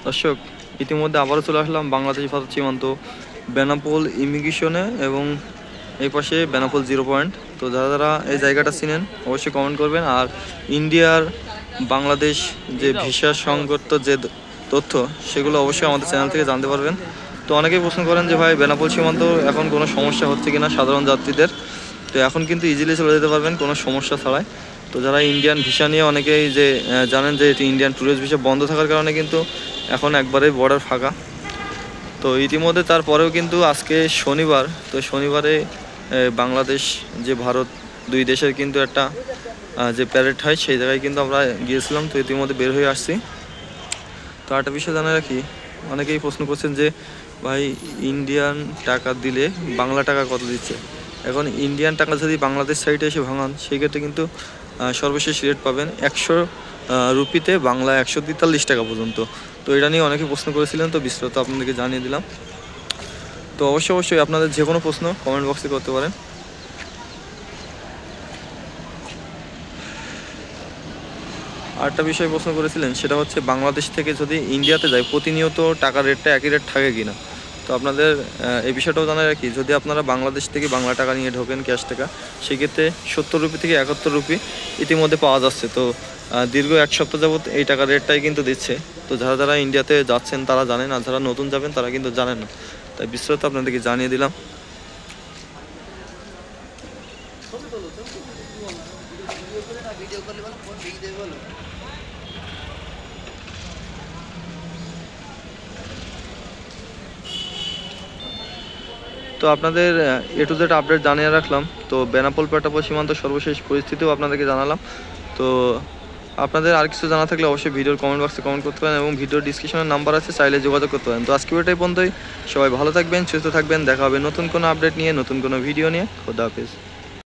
দর্শক, ইতিমধ্যে আবারও চলে আসলাম বাংলাদেশ ভারত সীমান্ত বেনাপোল ইমিগ্রেশনে এবং এই পাশে বেনাপোল 0 পয়েন্ট। তো যারা যারা এই জায়গাটা চিনেন অবশ্যই কমেন্ট করবেন। আর ইন্ডিয়ার বাংলাদেশ যে ভিসা সংগত যে তথ্য সেগুলো অবশ্যই আমাদের চ্যানেল থেকে জানতে পারবেন। তো অনেকেই প্রশ্ন করেন যে ভাই বেনাপোল সীমান্ত এখন কোনো সমস্যা হচ্ছে কিনা সাধারণ যাত্রীদের। তো এখন কিন্তু ইজিলি চলে যেতে পারবেন কোনো সমস্যা ছাড়াই। তো যারা ইন্ডিয়ান ভিসা নিয়ে অনেকেই যে জানেন যে এটি ইন্ডিয়ান ট্যুরিস্ট ভিসা বন্ধ থাকার কারণে কিন্তু এখন একবারেই বর্ডার ফাঁকা। তো ইতিমধ্যে তারপরেও কিন্তু আজকে শনিবার, তো শনিবারে বাংলাদেশ যে ভারত দুই দেশের কিন্তু একটা যে প্যারেড হয় সেই জায়গায় কিন্তু আমরা গিয়েছিলাম। তো ইতিমধ্যে বের হয়ে আসছি। তো একটা বিষয় জানা রাখি, অনেকেই প্রশ্ন করছেন যে ভাই ইন্ডিয়ান টাকা দিলে বাংলা টাকা কত দিচ্ছে। এখন ইন্ডিয়ান টাকা যদি বাংলাদেশ সাইডে এসে ভাঙান সেই ক্ষেত্রে কিন্তু সর্বশেষ রেট পাবেন 100 রুপিতে বাংলা 143 টাকা পর্যন্ত। তো এটা নিয়ে অনেকে প্রশ্ন করেছিলেন, তো বিস্তারিত আপনাদেরকে জানিয়ে দিলাম। তো অবশ্যই আপনাদের যে কোনো প্রশ্ন কমেন্ট বক্সে করতে পারেন। আরেকটা বিষয় প্রশ্ন করেছিলেন সেটা হচ্ছে বাংলাদেশ থেকে যদি ইন্ডিয়াতে যায় প্রতিনিয়ত টাকার রেটটা একই রেট থাকে কিনা। তো আপনাদের এই বিষয়টাও জানা রাখি, যদি আপনারা বাংলাদেশ থেকে বাংলা টাকা নিয়ে ঢোকেন ক্যাশ টাকা, সেক্ষেত্রে 70 রুপি থেকে 71 রুপি ইতিমধ্যে পাওয়া যাচ্ছে। তো দীর্ঘ 1 সপ্তাহ যাবত এই টাকার রেটটাই কিন্তু দিচ্ছে। তো যারা যারা ইন্ডিয়াতে যাচ্ছেন তারা জানেন, আর যারা নতুন যাবেন তারা কিন্তু জানেন না। তাই বিস্তারিত আপনাদেরকে জানিয়ে দিলাম। তো আপনাদের A to Z আপডেট জানিয়ে রাখলাম। তো বেনাপোল পেটাপোল সীমান্ত সর্বশেষ পরিস্থিতিও আপনাদেরকে জানালাম। তো আপনাদের আর কিছু জানা থাকলে অবশ্যই ভিডিওর কমেন্ট বক্সে কমেন্ট করতে পারেন এবং ভিডিওর ডিসক্রিপশনের নাম্বার আছে, চাইলে যোগাযোগ করতে পারেন। তো আজকে এটাই পর্যন্তই। সবাই ভালো থাকবেন, সুস্থ থাকবেন। দেখা হবে নতুন কোনো আপডেট নিয়ে, নতুন কোনো ভিডিও নিয়ে। খোদা হাফেজ।